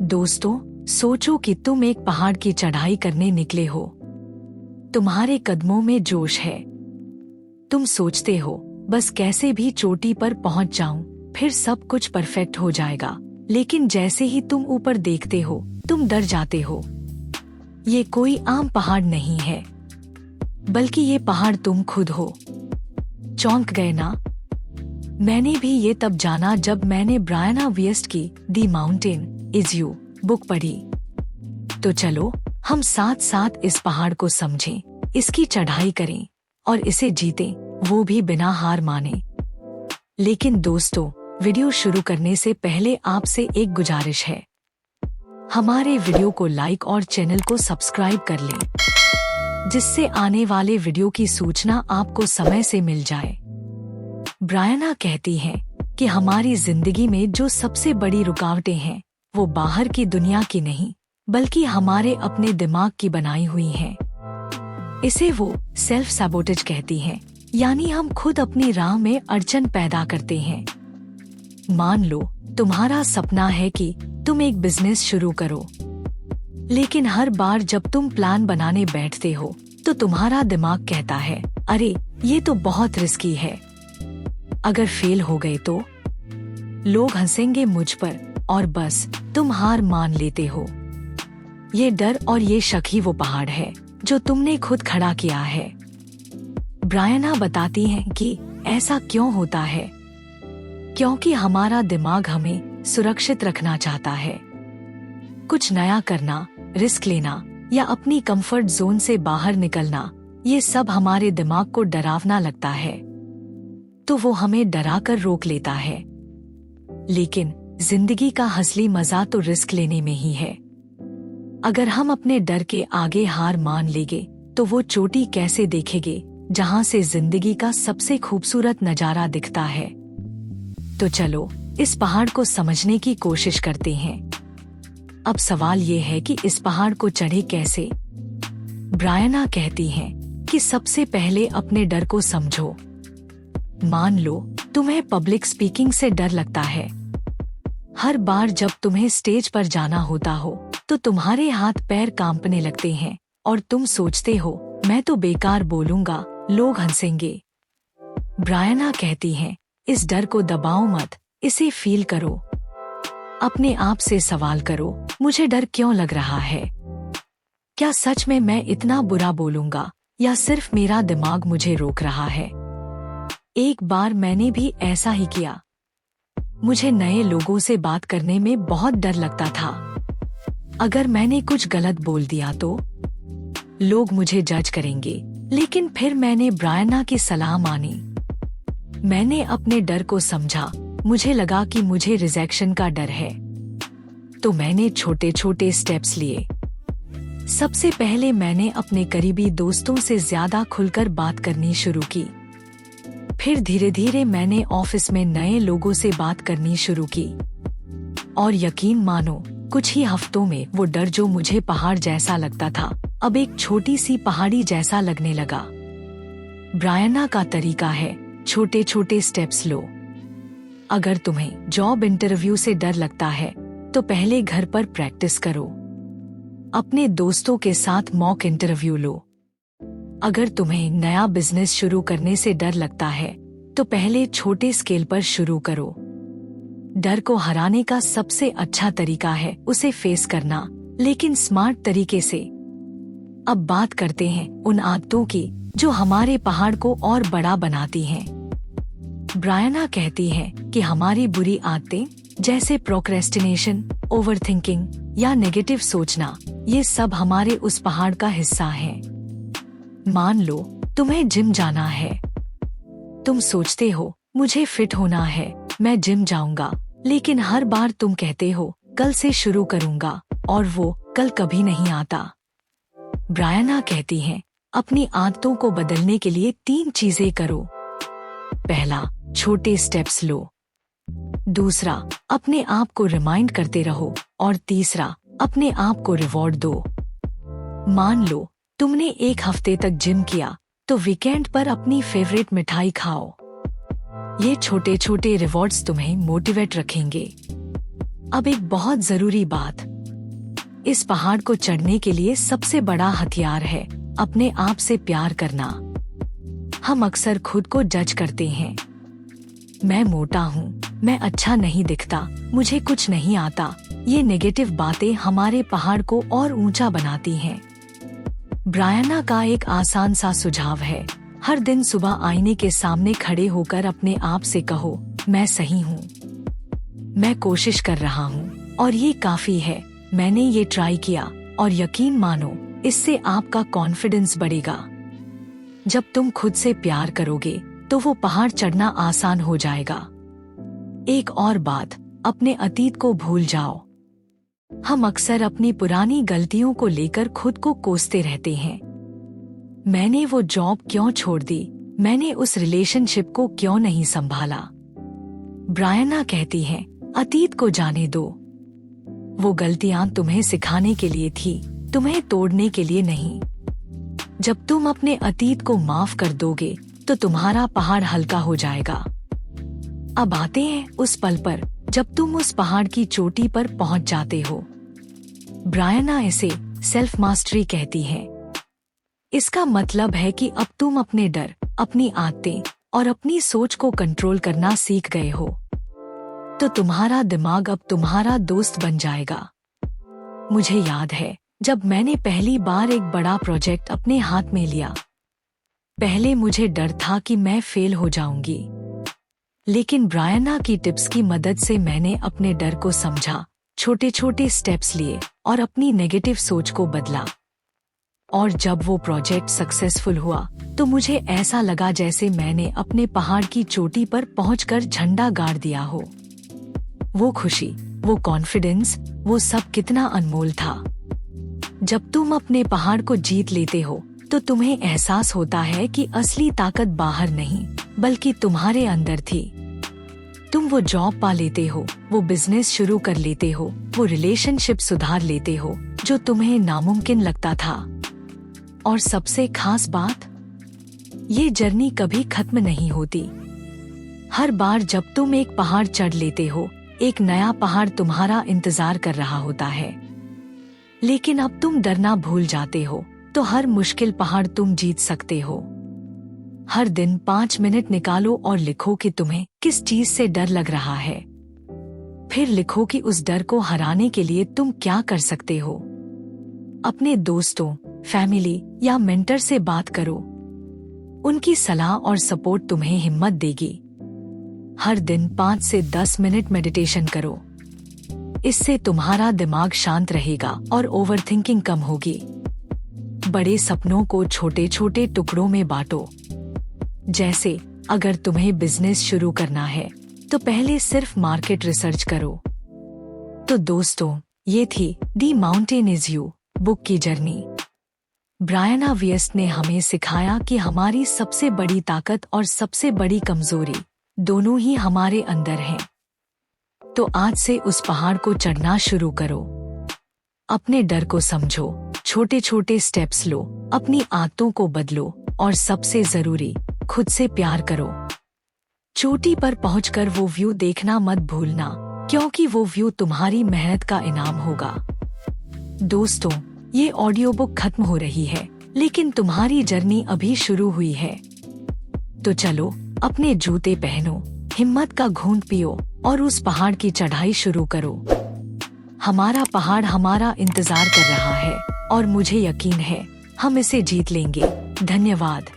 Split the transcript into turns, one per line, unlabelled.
दोस्तों, सोचो कि तुम एक पहाड़ की चढ़ाई करने निकले हो। तुम्हारे कदमों में जोश है। तुम सोचते हो बस कैसे भी चोटी पर पहुंच जाऊं, फिर सब कुछ परफेक्ट हो जाएगा। लेकिन जैसे ही तुम ऊपर देखते हो, तुम डर जाते हो। ये कोई आम पहाड़ नहीं है, बल्कि ये पहाड़ तुम खुद हो। चौंक गए ना? मैंने भी ये तब जाना जब मैंने ब्रायना वियस्ट की the mountain is you book पढ़ी। तो चलो हम साथ साथ इस पहाड़ को समझें, इसकी चढ़ाई करें और इसे जीतें, वो भी बिना हार माने। लेकिन दोस्तों, वीडियो शुरू करने से पहले आपसे एक गुजारिश है। हमारे वीडियो को लाइक और चैनल को सब्सक्राइब कर लें, जिससे आने वाले वीडियो की सूचना आपको समय से मिल जाए। ब्रायना कहती हैं कि हमारी जिंदगी में जो सबसे बड़ी रुकावटें हैं, वो बाहर की दुनिया की नहीं, बल्कि हमारे अपने दिमाग की बनाई हुई हैं। इसे वो सेल्फ सैबोटेज कहती हैं, यानी हम खुद अपनी राह में अड़चन पैदा करते हैं। मान लो तुम्हारा सपना है कि तुम एक बिजनेस शुरू करो, लेकिन हर बार जब तुम प्लान बनाने बैठते हो तो तुम्हारा दिमाग कहता है, अरे ये तो बहुत रिस्की है, अगर फेल हो गए तो लोग हंसेंगे मुझ पर, और बस तुम हार मान लेते हो। ये डर और ये शक ही वो पहाड़ है जो तुमने खुद खड़ा किया है। ब्रायना बताती हैं कि ऐसा क्यों होता है, क्योंकि हमारा दिमाग हमें सुरक्षित रखना चाहता है। कुछ नया करना, रिस्क लेना या अपनी कंफर्ट जोन से बाहर निकलना, ये सब हमारे दिमाग को डरावना लगता है, तो वो हमें डरा कर रोक लेता है। लेकिन जिंदगी का असली मजा तो रिस्क लेने में ही है। अगर हम अपने डर के आगे हार मान लेंगे, तो वो चोटी कैसे देखेंगे जहां से जिंदगी का सबसे खूबसूरत नजारा दिखता है। तो चलो इस पहाड़ को समझने की कोशिश करते हैं। अब सवाल ये है कि इस पहाड़ को चढ़े कैसे। ब्रायना कहती हैं कि सबसे पहले अपने डर को समझो। मान लो तुम्हें पब्लिक स्पीकिंग से डर लगता है। हर बार जब तुम्हें स्टेज पर जाना होता हो तो तुम्हारे हाथ पैर कांपने लगते हैं और तुम सोचते हो, मैं तो बेकार बोलूंगा, लोग हंसेंगे। ब्रायना कहती हैं, इस डर को दबाओ मत, इसे फील करो। अपने आप से सवाल करो, मुझे डर क्यों लग रहा है? क्या सच में मैं इतना बुरा बोलूंगा, या सिर्फ मेरा दिमाग मुझे रोक रहा है? एक बार मैंने भी ऐसा ही किया। मुझे नए लोगों से बात करने में बहुत डर लगता था। अगर मैंने कुछ गलत बोल दिया तो लोग मुझे जज करेंगे। लेकिन फिर मैंने ब्रायना की सलाह मानी। मैंने अपने डर को समझा। मुझे लगा कि मुझे रिजेक्शन का डर है, तो मैंने छोटे छोटे स्टेप्स लिए। सबसे पहले मैंने अपने करीबी दोस्तों से ज्यादा खुलकर बात करनी शुरू की। फिर धीरे धीरे मैंने ऑफिस में नए लोगों से बात करनी शुरू की। और यकीन मानो, कुछ ही हफ्तों में वो डर जो मुझे पहाड़ जैसा लगता था, अब एक छोटी सी पहाड़ी जैसा लगने लगा। ब्रायना का तरीका है, छोटे छोटे स्टेप्स लो। अगर तुम्हें जॉब इंटरव्यू से डर लगता है, तो पहले घर पर प्रैक्टिस करो। अपने दोस्तों के साथ मॉक इंटरव्यू लो। अगर तुम्हें नया बिजनेस शुरू करने से डर लगता है, तो पहले छोटे स्केल पर शुरू करो। डर को हराने का सबसे अच्छा तरीका है उसे फेस करना, लेकिन स्मार्ट तरीके से। अब बात करते हैं उन आदतों की जो हमारे पहाड़ को और बड़ा बनाती हैं। ब्रायना कहती हैं कि हमारी बुरी आदतें, जैसे प्रोक्रेस्टिनेशन, ओवरथिंकिंग या नेगेटिव सोचना, ये सब हमारे उस पहाड़ का हिस्सा हैं। मान लो तुम्हें जिम जाना है। तुम सोचते हो, मुझे फिट होना है, मैं जिम जाऊंगा। लेकिन हर बार तुम कहते हो, कल से शुरू करूंगा, और वो कल कभी नहीं आता। ब्रायना कहती हैं, अपनी आदतों को बदलने के लिए 3 चीजें करो। पहला, छोटे स्टेप्स लो। दूसरा, अपने आप को रिमाइंड करते रहो। और तीसरा, अपने आप को रिवॉर्ड दो। मान लो तुमने 1 हफ्ते तक जिम किया, तो वीकेंड पर अपनी फेवरेट मिठाई खाओ। ये छोटे छोटे रिवॉर्ड्स तुम्हें मोटिवेट रखेंगे। अब एक बहुत जरूरी बात, इस पहाड़ को चढ़ने के लिए सबसे बड़ा हथियार है अपने आप से प्यार करना। हम अक्सर खुद को जज करते हैं। मैं मोटा हूँ, मैं अच्छा नहीं दिखता, मुझे कुछ नहीं आता। ये नेगेटिव बातें हमारे पहाड़ को और ऊंचा बनाती हैं। ब्रायना का एक आसान सा सुझाव है, हर दिन सुबह आईने के सामने खड़े होकर अपने आप से कहो, मैं सही हूँ, मैं कोशिश कर रहा हूँ और ये काफी है। मैंने ये ट्राई किया और यकीन मानो इससे आपका कॉन्फिडेंस बढ़ेगा। जब तुम खुद से प्यार करोगे तो वो पहाड़ चढ़ना आसान हो जाएगा। एक और बात, अपने अतीत को भूल जाओ। हम अक्सर अपनी पुरानी गलतियों को लेकर खुद को कोसते रहते हैं। मैंने वो जॉब क्यों छोड़ दी, मैंने उस रिलेशनशिप को क्यों नहीं संभाला। ब्रायना कहती है, अतीत को जाने दो। वो गलतियां तुम्हें सिखाने के लिए थी, तुम्हें तोड़ने के लिए नहीं। जब तुम अपने अतीत को माफ कर दोगे तो तुम्हारा पहाड़ हल्का हो जाएगा। अब आते हैं उस पल पर जब तुम उस पहाड़ की चोटी पर पहुंच जाते हो। ब्रायना इसे सेल्फ मास्टरी कहती है। इसका मतलब है कि अब तुम अपने डर, अपनी आदतें और अपनी सोच को कंट्रोल करना सीख गए हो। तो तुम्हारा दिमाग अब तुम्हारा दोस्त बन जाएगा। मुझे याद है जब मैंने पहली बार एक बड़ा प्रोजेक्ट अपने हाथ में लिया। पहले मुझे डर था कि मैं फेल हो जाऊंगी, लेकिन ब्रायना की टिप्स की मदद से मैंने अपने डर को समझा, छोटे छोटे स्टेप्स लिए और अपनी नेगेटिव सोच को बदला। और जब वो प्रोजेक्ट सक्सेसफुल हुआ तो मुझे ऐसा लगा जैसे मैंने अपने पहाड़ की चोटी पर पहुंचकर झंडा गाड़ दिया हो। वो खुशी, वो कॉन्फिडेंस, वो सब कितना अनमोल था। जब तुम अपने पहाड़ को जीत लेते हो तो तुम्हें एहसास होता है कि असली ताकत बाहर नहीं बल्कि तुम्हारे अंदर थी। तुम वो जॉब पा लेते हो, वो बिजनेस शुरू कर लेते हो, वो रिलेशनशिप सुधार लेते हो जो तुम्हें नामुमकिन लगता था। और सबसे खास बात, ये जर्नी कभी खत्म नहीं होती। हर बार जब तुम एक पहाड़ चढ़ लेते हो, एक नया पहाड़ तुम्हारा इंतजार कर रहा होता है। लेकिन अब तुम डरना भूल जाते हो, तो हर मुश्किल पहाड़ तुम जीत सकते हो। हर दिन 5 मिनट निकालो और लिखो कि तुम्हें किस चीज से डर लग रहा है। फिर लिखो कि उस डर को हराने के लिए तुम क्या कर सकते हो। अपने दोस्तों, फैमिली या मेंटर से बात करो। उनकी सलाह और सपोर्ट तुम्हें हिम्मत देगी। हर दिन 5 से 10 मिनट मेडिटेशन करो। इससे तुम्हारा दिमाग शांत रहेगा और ओवरथिंकिंग कम होगी। बड़े सपनों को छोटे छोटे टुकड़ों में बांटो। जैसे अगर तुम्हें बिजनेस शुरू करना है तो पहले सिर्फ मार्केट रिसर्च करो। तो दोस्तों, ये थी दी माउंटेन इज यू बुक की जर्नी। ब्रायना वियस्ट ने हमें सिखाया कि हमारी सबसे बड़ी ताकत और सबसे बड़ी कमजोरी दोनों ही हमारे अंदर हैं। तो आज से उस पहाड़ को चढ़ना शुरू करो। अपने डर को समझो, छोटे छोटे स्टेप्स लो, अपनी आदतों को बदलो और सबसे जरूरी, खुद से प्यार करो। चोटी पर पहुंचकर वो व्यू देखना मत भूलना, क्योंकि वो व्यू तुम्हारी मेहनत का इनाम होगा। दोस्तों, ये ऑडियो बुक खत्म हो रही है, लेकिन तुम्हारी जर्नी अभी शुरू हुई है। तो चलो, अपने जूते पहनो, हिम्मत का घूंट पियो और उस पहाड़ की चढ़ाई शुरू करो। हमारा पहाड़ हमारा इंतजार कर रहा है और मुझे यकीन है हम इसे जीत लेंगे। धन्यवाद।